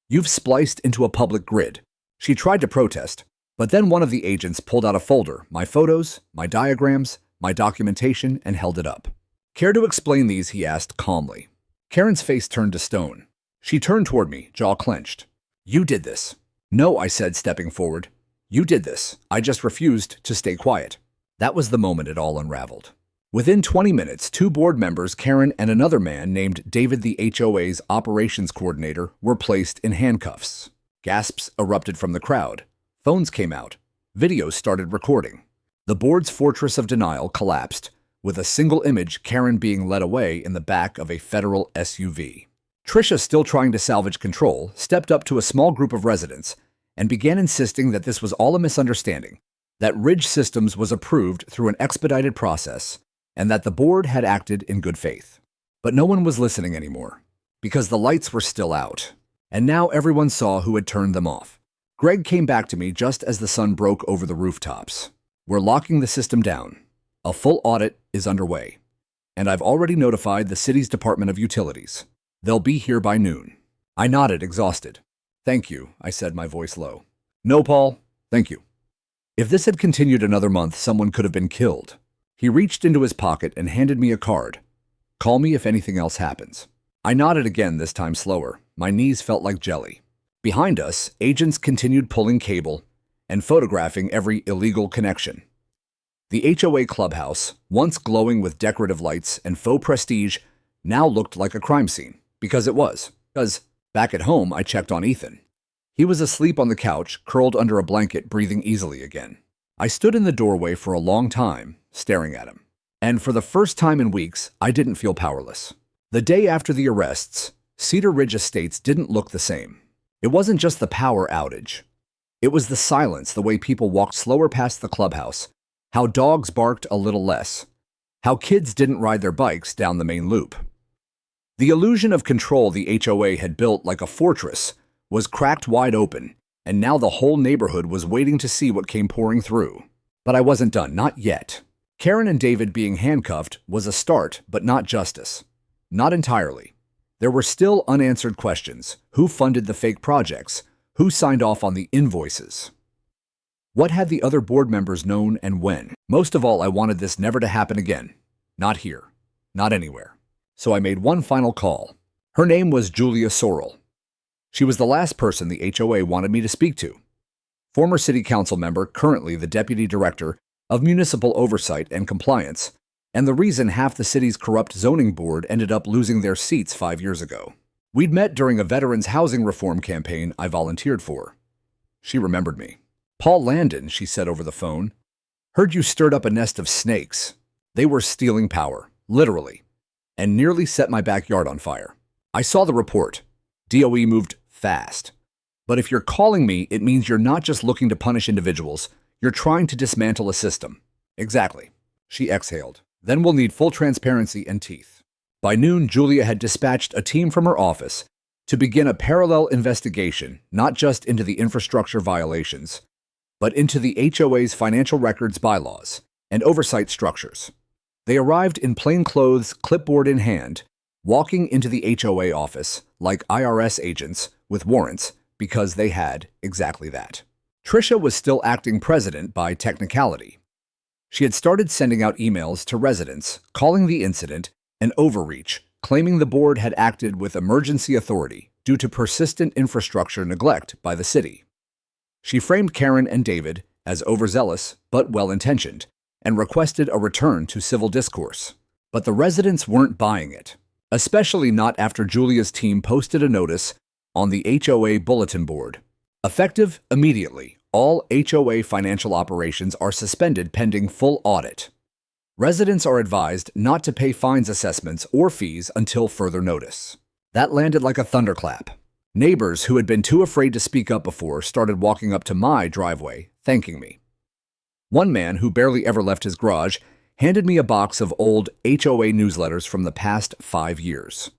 You've spliced into a public grid." She tried to protest, but then one of the agents pulled out a folder, my photos, my diagrams, my documentation, and held it up. "Care to explain these?" he asked calmly. Karen's face turned to stone. She turned toward me, jaw clenched. "You did this." "No," I said, stepping forward. "You did this. I just refused to stay quiet." That was the moment it all unraveled. Within 20 minutes, 2 board members, Karen and another man named David, the HOA's operations coordinator, were placed in handcuffs. Gasps erupted from the crowd. Phones came out. Videos started recording. The board's fortress of denial collapsed, with a single image, Karen being led away in the back of a federal SUV. Trisha, still trying to salvage control, stepped up to a small group of residents and began insisting that this was all a misunderstanding, that Ridge Systems was approved through an expedited process, and that the board had acted in good faith. But no one was listening anymore, because the lights were still out, and now everyone saw who had turned them off. Greg came back to me just as the sun broke over the rooftops. We're locking the system down. A full audit is underway, and I've already notified the city's Department of Utilities. They'll be here by noon. I nodded, exhausted. Thank you, I said, my voice low. No, Paul, thank you. If this had continued another month, someone could have been killed. He reached into his pocket and handed me a card. Call me if anything else happens. I nodded again, this time slower. My knees felt like jelly. Behind us, agents continued pulling cable and photographing every illegal connection. The HOA clubhouse, once glowing with decorative lights and faux prestige, now looked like a crime scene. Because it was. Because back at home, I checked on Ethan. He was asleep on the couch, curled under a blanket, breathing easily again. I stood in the doorway for a long time, staring at him. And for the first time in weeks, I didn't feel powerless. The day after the arrests, Cedar Ridge Estates didn't look the same. It wasn't just the power outage. It was the silence, the way people walked slower past the clubhouse, how dogs barked a little less, how kids didn't ride their bikes down the main loop. The illusion of control the HOA had built like a fortress was cracked wide open, and now the whole neighborhood was waiting to see what came pouring through. But I wasn't done, not yet. Karen and David being handcuffed was a start, but not justice. Not entirely. There were still unanswered questions. Who funded the fake projects? Who signed off on the invoices? What had the other board members known and when? Most of all, I wanted this never to happen again. Not here. Not anywhere. So I made one final call. Her name was Julia Sorrell. She was the last person the HOA wanted me to speak to. Former city council member, currently the deputy director of municipal oversight and compliance, and the reason half the city's corrupt zoning board ended up losing their seats 5 years ago. We'd met during a veterans housing reform campaign I volunteered for. She remembered me. Paul Landon, she said over the phone, heard you stirred up a nest of snakes. They were stealing power, literally, and nearly set my backyard on fire. I saw the report. DOE moved fast. But if you're calling me, it means you're not just looking to punish individuals, you're trying to dismantle a system. Exactly. She exhaled. Then we'll need full transparency and teeth. By noon, Julia had dispatched a team from her office to begin a parallel investigation, not just into the infrastructure violations, but into the HOA's financial records bylaws and oversight structures. They arrived in plain clothes, clipboard in hand, walking into the HOA office like IRS agents with warrants because they had exactly that. Tricia was still acting president by technicality. She had started sending out emails to residents, calling the incident an overreach, claiming the board had acted with emergency authority due to persistent infrastructure neglect by the city. She framed Karen and David as overzealous but well-intentioned and requested a return to civil discourse. But the residents weren't buying it, especially not after Julia's team posted a notice on the HOA bulletin board. Effective immediately, all HOA financial operations are suspended pending full audit. Residents are advised not to pay fines, assessments, or fees until further notice. That landed like a thunderclap. Neighbors who had been too afraid to speak up before started walking up to my driveway, thanking me. One man, who barely ever left his garage, handed me a box of old HOA newsletters from the past 5 years.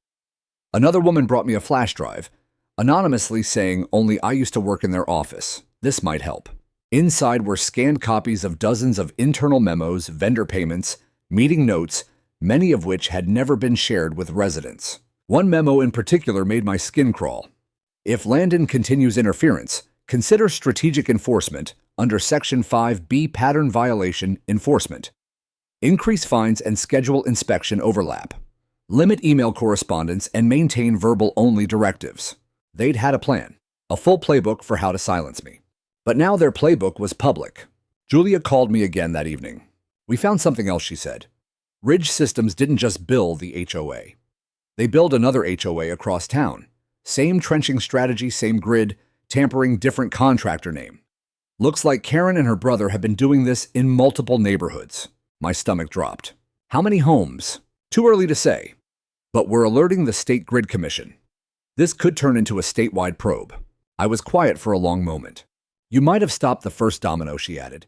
Another woman brought me a flash drive, anonymously saying only I used to work in their office. This might help. Inside were scanned copies of dozens of internal memos, vendor payments, meeting notes, many of which had never been shared with residents. One memo in particular made my skin crawl. If Landon continues interference, consider strategic enforcement under Section 5B Pattern Violation Enforcement. Increase fines and schedule inspection overlap. Limit email correspondence and maintain verbal-only directives. They'd had a plan, a full playbook for how to silence me. But now their playbook was public. Julia called me again that evening. We found something else, she said. Ridge Systems didn't just build the HOA. They built another HOA across town. Same trenching strategy, same grid, tampering, different contractor name. Looks like Karen and her brother have been doing this in multiple neighborhoods. My stomach dropped. How many homes? Too early to say. But we're alerting the State Grid Commission. This could turn into a statewide probe. I was quiet for a long moment. You might have stopped the first domino, she added.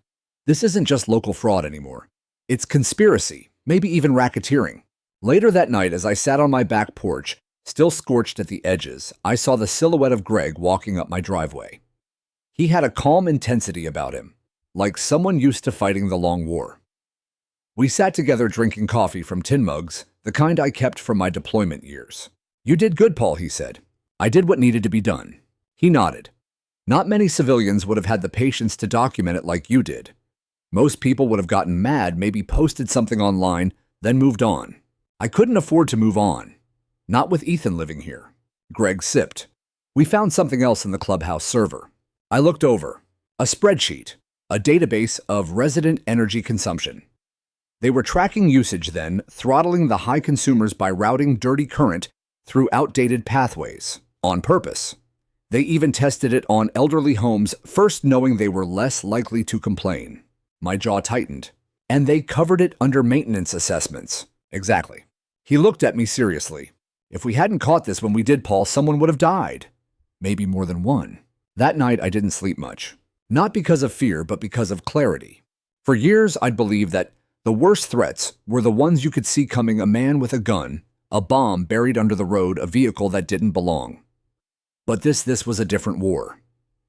This isn't just local fraud anymore. It's conspiracy, maybe even racketeering. Later that night, as I sat on my back porch, still scorched at the edges, I saw the silhouette of Greg walking up my driveway. He had a calm intensity about him, like someone used to fighting the long war. We sat together drinking coffee from tin mugs, the kind I kept from my deployment years. "You did good, Paul," he said. "I did what needed to be done." He nodded. "Not many civilians would have had the patience to document it like you did. Most people would have gotten mad, maybe posted something online, then moved on. I couldn't afford to move on. Not with Ethan living here." Greg sipped. "We found something else in the clubhouse server." I looked over. A spreadsheet, a database of resident energy consumption. They were tracking usage then, throttling the high consumers by routing dirty current through outdated pathways, on purpose. They even tested it on elderly homes, first knowing they were less likely to complain. My jaw tightened. And they covered it under maintenance assessments. Exactly. He looked at me seriously. "If we hadn't caught this when we did, Paul, someone would have died. Maybe more than one." That night, I didn't sleep much. Not because of fear, but because of clarity. For years, I'd believed that the worst threats were the ones you could see coming: a man with a gun, a bomb buried under the road, a vehicle that didn't belong. But this was a different war.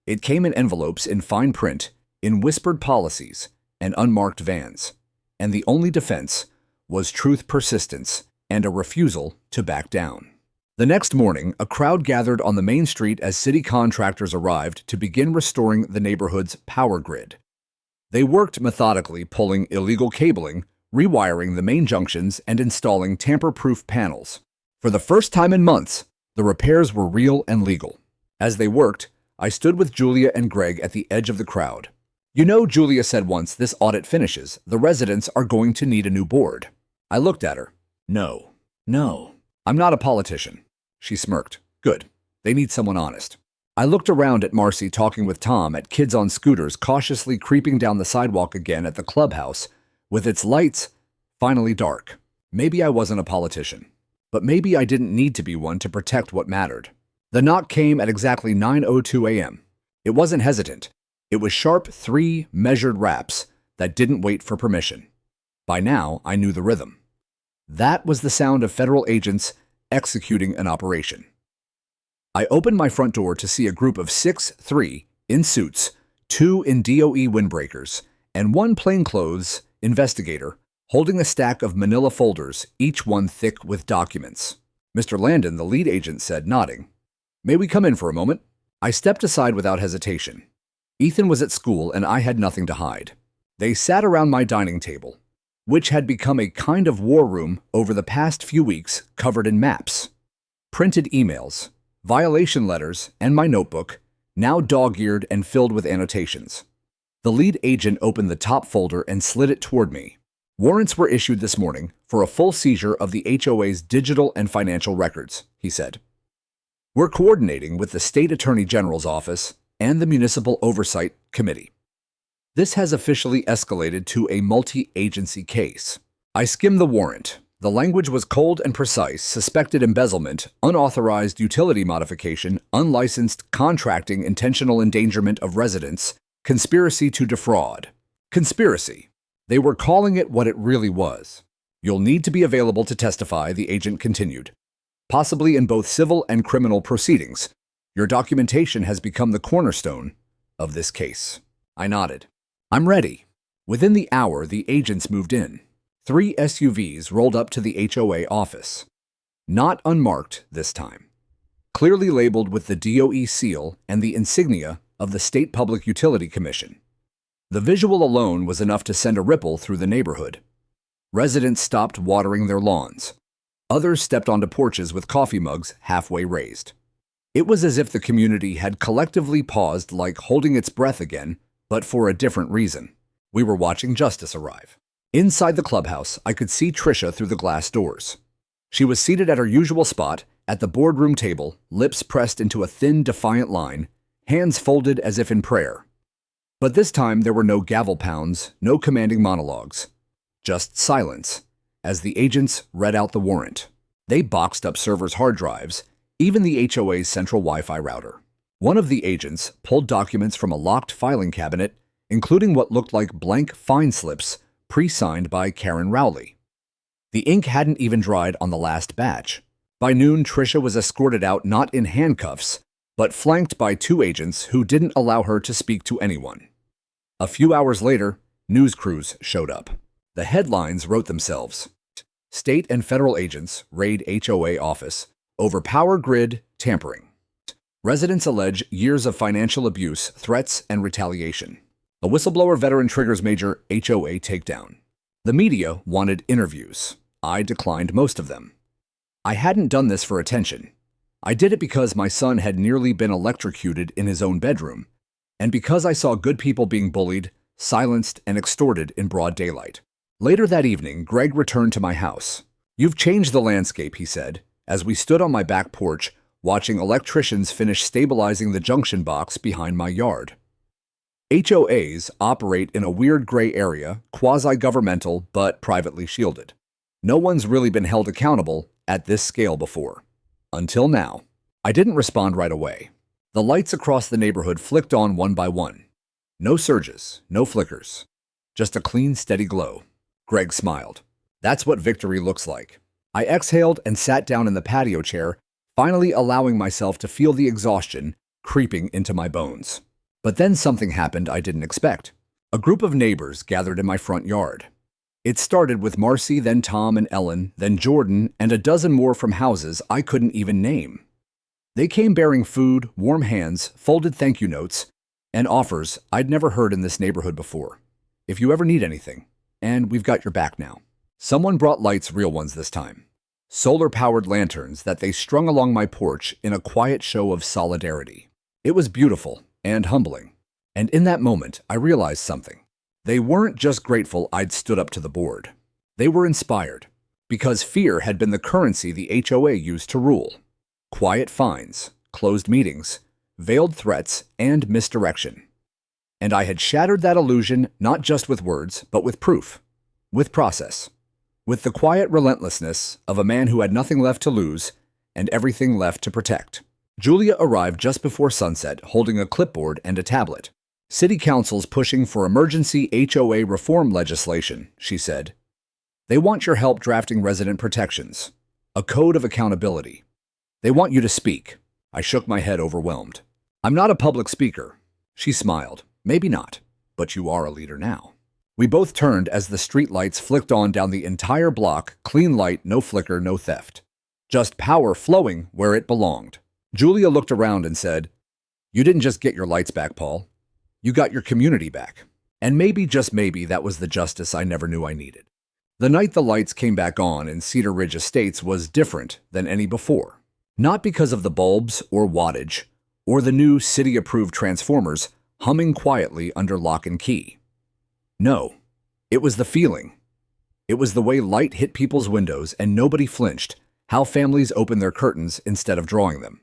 It came in envelopes, in fine print, in whispered policies, and unmarked vans. And the only defense was truth, persistence, and a refusal to back down. The next morning, a crowd gathered on the main street as city contractors arrived to begin restoring the neighborhood's power grid. They worked methodically, pulling illegal cabling, rewiring the main junctions, and installing tamper-proof panels. For the first time in months, the repairs were real and legal. As they worked, I stood with Julia and Greg at the edge of the crowd. "You know," Julia said once this audit finishes, "the residents are going to need a new board." I looked at her. No, I'm not a politician." She smirked. "Good. They need someone honest." I looked around at Marcy talking with Tom, at kids on scooters cautiously creeping down the sidewalk again, at the clubhouse, with its lights finally dark. Maybe I wasn't a politician, but maybe I didn't need to be one to protect what mattered. The knock came at exactly 9:02 a.m. It wasn't hesitant. It was sharp, 3 measured raps that didn't wait for permission. By now, I knew the rhythm. That was the sound of federal agents executing an operation. I opened my front door to see a group of 3 in suits, 2 in DOE windbreakers, and 1 plainclothes investigator holding a stack of manila folders, each one thick with documents. Mr. Landon, the lead agent, said, nodding. "May we come in for a moment?" I stepped aside without hesitation. Ethan was at school and I had nothing to hide. They sat around my dining table, which had become a kind of war room over the past few weeks, covered in maps, printed emails, violation letters, and my notebook, now dog-eared and filled with annotations. The lead agent opened the top folder and slid it toward me. "Warrants were issued this morning for a full seizure of the HOA's digital and financial records," he said. "We're coordinating with the State Attorney General's office and the Municipal Oversight Committee. This has officially escalated to a multi-agency case." I skimmed the warrant. The language was cold and precise: suspected embezzlement, unauthorized utility modification, unlicensed contracting, intentional endangerment of residents, conspiracy to defraud. Conspiracy. They were calling it what it really was. "You'll need to be available to testify," the agent continued, "possibly in both civil and criminal proceedings. Your documentation has become the cornerstone of this case." I nodded. "I'm ready." Within the hour, the agents moved in. 3 SUVs rolled up to the HOA office. Not unmarked this time. Clearly labeled with the DOE seal and the insignia of the State Public Utility Commission. The visual alone was enough to send a ripple through the neighborhood. Residents stopped watering their lawns. Others stepped onto porches with coffee mugs halfway raised. It was as if the community had collectively paused, like holding its breath again, but for a different reason. We were watching justice arrive. Inside the clubhouse, I could see Tricia through the glass doors. She was seated at her usual spot, at the boardroom table, lips pressed into a thin, defiant line, hands folded as if in prayer. But this time there were no gavel pounds, no commanding monologues. Just silence, as the agents read out the warrant. They boxed up servers' hard drives, even the HOA's central Wi-Fi router. One of the agents pulled documents from a locked filing cabinet including what looked like blank fine slips pre-signed by Karen Rowley. The ink hadn't even dried on the last batch. By noon, Tricia was escorted out not in handcuffs, but flanked by 2 agents who didn't allow her to speak to anyone. A few hours later, news crews showed up. The headlines wrote themselves. State and federal agents raid HOA office over power grid tampering. Residents allege years of financial abuse, threats, and retaliation. A whistleblower veteran triggers major HOA takedown. The media wanted interviews. I declined most of them. I hadn't done this for attention. I did it because my son had nearly been electrocuted in his own bedroom, and because I saw good people being bullied, silenced, and extorted in broad daylight. Later that evening, Greg returned to my house. "You've changed the landscape," he said, as we stood on my back porch watching electricians finish stabilizing the junction box behind my yard. HOAs operate in a weird gray area, quasi-governmental but privately shielded. No one's really been held accountable at this scale before. Until now. I didn't respond right away. The lights across the neighborhood flicked on one by one. No surges, no flickers. Just a clean, steady glow. Greg smiled. "That's what victory looks like." I exhaled and sat down in the patio chair, finally allowing myself to feel the exhaustion creeping into my bones. But then something happened I didn't expect. A group of neighbors gathered in my front yard. It started with Marcy, then Tom and Ellen, then Jordan, and a dozen more from houses I couldn't even name. They came bearing food, warm hands, folded thank you notes, and offers I'd never heard in this neighborhood before. "If you ever need anything, and we've got your back now." Someone brought lights, real ones this time. Solar-powered lanterns that they strung along my porch in a quiet show of solidarity. It was beautiful and humbling. And in that moment, I realized something. They weren't just grateful I'd stood up to the board. They were inspired, because fear had been the currency the HOA used to rule. Quiet fines, closed meetings, veiled threats, and misdirection. And I had shattered that illusion not just with words, but with proof, with process, with the quiet relentlessness of a man who had nothing left to lose and everything left to protect. Julia arrived just before sunset, holding a clipboard and a tablet. "City Council's pushing for emergency HOA reform legislation," she said. "They want your help drafting resident protections, a code of accountability. They want you to speak." I shook my head, overwhelmed. "I'm not a public speaker." She smiled. "Maybe not, but you are a leader now." We both turned as the street lights flicked on down the entire block, clean light, no flicker, no theft. Just power flowing where it belonged. Julia looked around and said, "You didn't just get your lights back, Paul. You got your community back." And maybe, just maybe, that was the justice I never knew I needed. The night the lights came back on in Cedar Ridge Estates was different than any before. Not because of the bulbs or wattage, or the new city-approved transformers humming quietly under lock and key. No, it was the feeling. It was the way light hit people's windows and nobody flinched, how families opened their curtains instead of drawing them,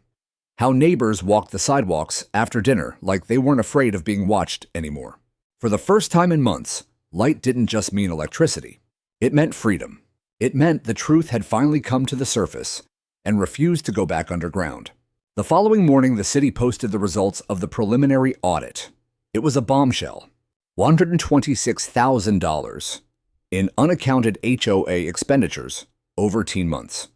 how neighbors walked the sidewalks after dinner like they weren't afraid of being watched anymore. For the first time in months, light didn't just mean electricity. It meant freedom. It meant the truth had finally come to the surface and refused to go back underground. The following morning, the city posted the results of the preliminary audit. It was a bombshell. $126,000 in unaccounted HOA expenditures over 10 months.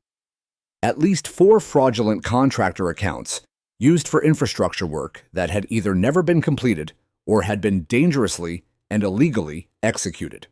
At least 4 fraudulent contractor accounts used for infrastructure work that had either never been completed or had been dangerously and illegally executed.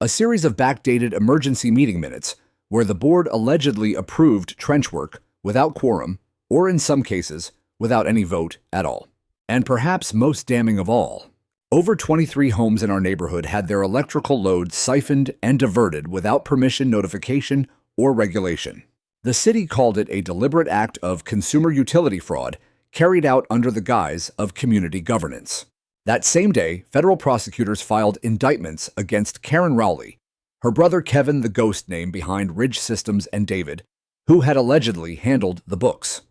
A series of backdated emergency meeting minutes where the board allegedly approved trench work without quorum, or in some cases, without any vote at all. And perhaps most damning of all, over 23 homes in our neighborhood had their electrical load siphoned and diverted without permission, notification, or regulation. The city called it a deliberate act of consumer utility fraud carried out under the guise of community governance. That same day, federal prosecutors filed indictments against Karen Rowley, her brother Kevin, the ghost name behind Ridge Systems, and David, who had allegedly handled the books.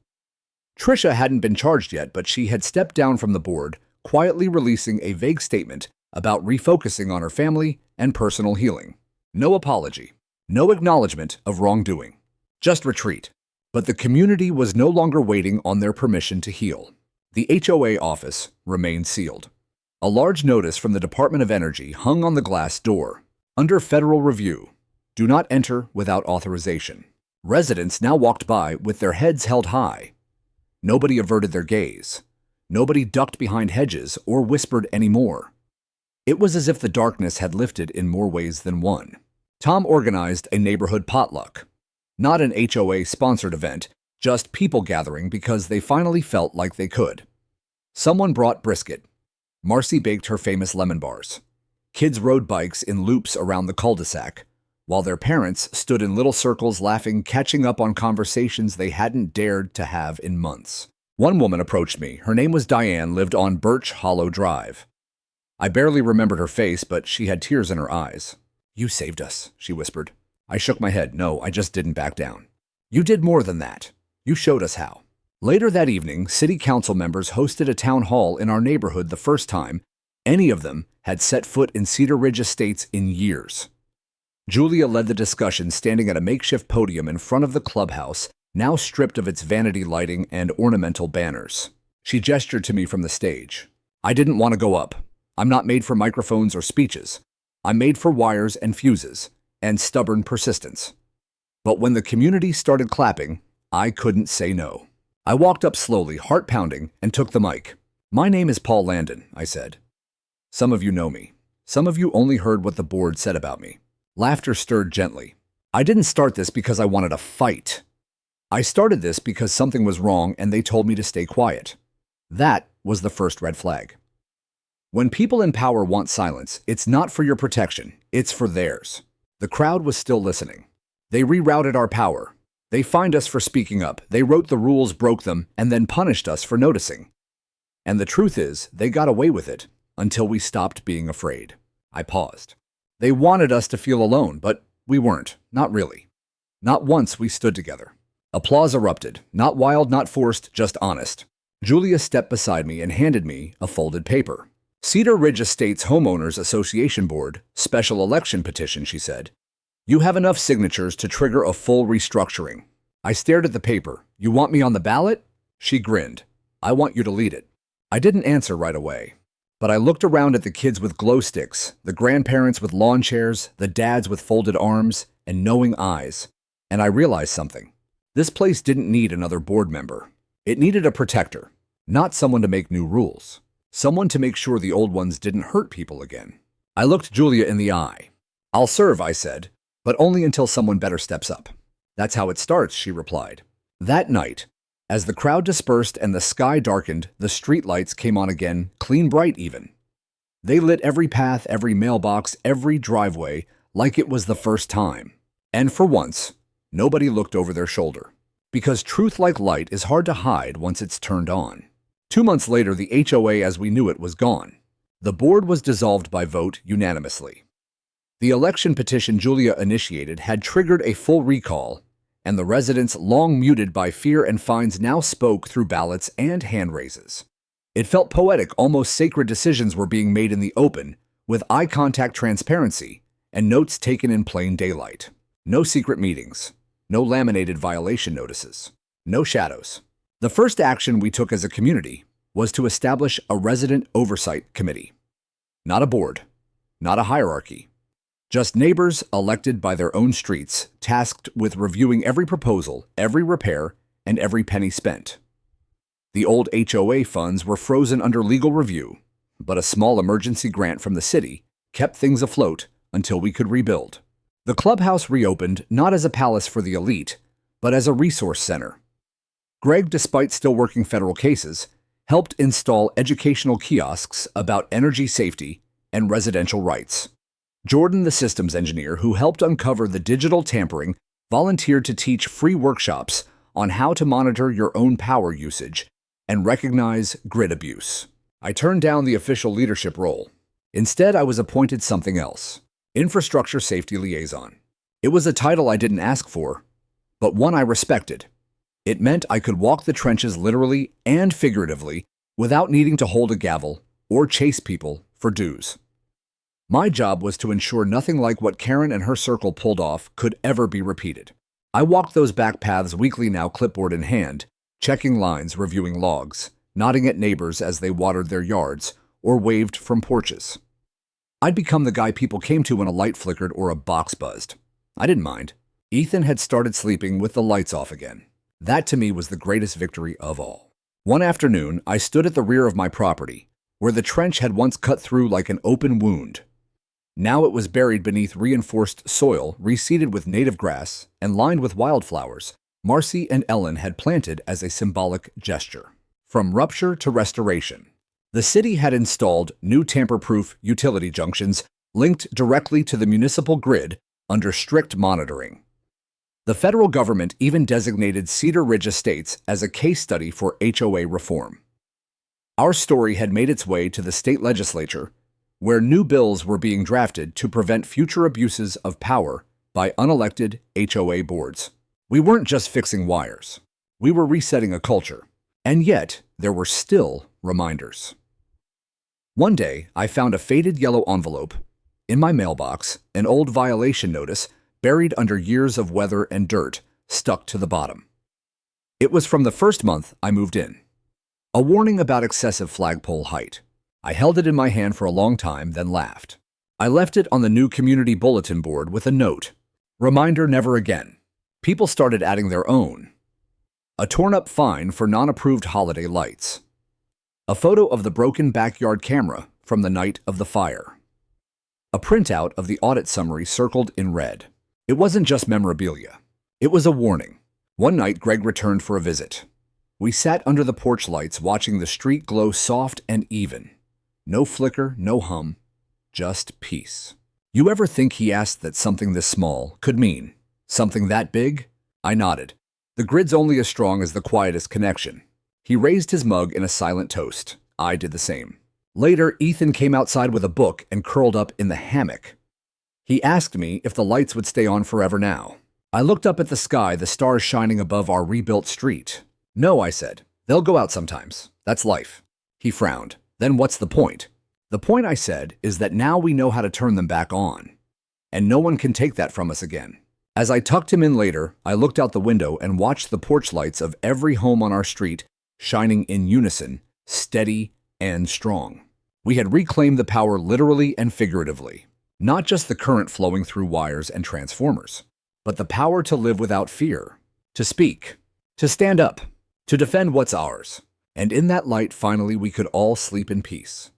Tricia hadn't been charged yet, but she had stepped down from the board, quietly releasing a vague statement about refocusing on her family and personal healing. No apology, no acknowledgement of wrongdoing, just retreat. But the community was no longer waiting on their permission to heal. The HOA office remained sealed. A large notice from the Department of Energy hung on the glass door. Under federal review, do not enter without authorization. Residents now walked by with their heads held high. Nobody averted their gaze. Nobody ducked behind hedges or whispered anymore. It was as if the darkness had lifted in more ways than one. Tom organized a neighborhood potluck. Not an HOA-sponsored event, just people gathering because they finally felt like they could. Someone brought brisket. Marcy baked her famous lemon bars. Kids rode bikes in loops around the cul-de-sac, while their parents stood in little circles laughing, catching up on conversations they hadn't dared to have in months. One woman approached me. Her name was Diane, lived on Birch Hollow Drive. I barely remembered her face, but she had tears in her eyes. "You saved us," she whispered. I shook my head. "No, I just didn't back down." "You did more than that. You showed us how." Later that evening, city council members hosted a town hall in our neighborhood the first time any of them had set foot in Cedar Ridge Estates in years. Julia led the discussion, standing at a makeshift podium in front of the clubhouse, now stripped of its vanity lighting and ornamental banners. She gestured to me from the stage. I didn't want to go up. I'm not made for microphones or speeches. I'm made for wires and fuses, and stubborn persistence. But when the community started clapping, I couldn't say no. I walked up slowly, heart pounding, and took the mic. "My name is Paul Landon," I said. "Some of you know me. Some of you only heard what the board said about me." Laughter stirred gently. I didn't start this because I wanted a fight. I started this because something was wrong and they told me to stay quiet. That was the first red flag. When people in power want silence, it's not for your protection, it's for theirs. The crowd was still listening. They rerouted our power. They fined us for speaking up. They wrote the rules, broke them, and then punished us for noticing. And the truth is, they got away with it until we stopped being afraid. I paused. They wanted us to feel alone, but we weren't. Not really. Not once we stood together. Applause erupted. Not wild, not forced, just honest. Julia stepped beside me and handed me a folded paper. "Cedar Ridge Estates Homeowners Association Board, special election petition," she said. "You have enough signatures to trigger a full restructuring." I stared at the paper. "You want me on the ballot?" She grinned. "I want you to lead it." I didn't answer right away. But I looked around at the kids with glow sticks, the grandparents with lawn chairs, the dads with folded arms and knowing eyes, and I realized something. This place didn't need another board member. It needed a protector, not someone to make new rules, someone to make sure the old ones didn't hurt people again. I looked Julia in the eye. "I'll serve," I said, "but only until someone better steps up." "That's how it starts," she replied. That night, as the crowd dispersed and the sky darkened, the streetlights came on again, clean bright even. They lit every path, every mailbox, every driveway, like it was the first time. And for once, nobody looked over their shoulder. Because truth like light is hard to hide once it's turned on. 2 months later, the HOA as we knew it was gone. The board was dissolved by vote unanimously. The election petition Julia initiated had triggered a full recall, and the residents, long muted by fear and fines, now spoke through ballots and hand raises. It felt poetic, almost sacred decisions were being made in the open, with eye contact, transparency, and notes taken in plain daylight. No secret meetings, no laminated violation notices, no shadows. The first action we took as a community was to establish a resident oversight committee. Not a board, not a hierarchy. Just neighbors elected by their own streets, tasked with reviewing every proposal, every repair, and every penny spent. The old HOA funds were frozen under legal review, but a small emergency grant from the city kept things afloat until we could rebuild. The clubhouse reopened not as a palace for the elite, but as a resource center. Greg, despite still working federal cases, helped install educational kiosks about energy safety and residential rights. Jordan, the systems engineer who helped uncover the digital tampering, volunteered to teach free workshops on how to monitor your own power usage and recognize grid abuse. I turned down the official leadership role. Instead, I was appointed something else: Infrastructure Safety Liaison. It was a title I didn't ask for, but one I respected. It meant I could walk the trenches literally and figuratively without needing to hold a gavel or chase people for dues. My job was to ensure nothing like what Karen and her circle pulled off could ever be repeated. I walked those back paths weekly now, clipboard in hand, checking lines, reviewing logs, nodding at neighbors as they watered their yards, or waved from porches. I'd become the guy people came to when a light flickered or a box buzzed. I didn't mind. Ethan had started sleeping with the lights off again. That to me was the greatest victory of all. One afternoon, I stood at the rear of my property, where the trench had once cut through like an open wound. Now it was buried beneath reinforced soil, reseeded with native grass, and lined with wildflowers Marcy and Ellen had planted as a symbolic gesture. From rupture to restoration, the city had installed new tamper-proof utility junctions linked directly to the municipal grid under strict monitoring. The federal government even designated Cedar Ridge Estates as a case study for HOA reform. Our story had made its way to the state legislature, where new bills were being drafted to prevent future abuses of power by unelected HOA boards. We weren't just fixing wires. We were resetting a culture. And yet, there were still reminders. One day, I found a faded yellow envelope in my mailbox, an old violation notice buried under years of weather and dirt stuck to the bottom. It was from the first month I moved in. A warning about excessive flagpole height. I held it in my hand for a long time, then laughed. I left it on the new community bulletin board with a note. Reminder never again. People started adding their own. A torn-up fine for non-approved holiday lights. A photo of the broken backyard camera from the night of the fire. A printout of the audit summary circled in red. It wasn't just memorabilia. It was a warning. One night, Greg returned for a visit. We sat under the porch lights watching the street glow soft and even. No flicker, no hum, just peace. You ever think he asked that something this small could mean something that big? I nodded. The grid's only as strong as the quietest connection. He raised his mug in a silent toast. I did the same. Later, Ethan came outside with a book and curled up in the hammock. He asked me if the lights would stay on forever now. I looked up at the sky, the stars shining above our rebuilt street. No, I said. They'll go out sometimes. That's life. He frowned. Then what's the point? The point, I said, is that now we know how to turn them back on. And no one can take that from us again. As I tucked him in later, I looked out the window and watched the porch lights of every home on our street shining in unison, steady and strong. We had reclaimed the power literally and figuratively. Not just the current flowing through wires and transformers, but the power to live without fear, to speak, to stand up, to defend what's ours. And in that light, finally, we could all sleep in peace.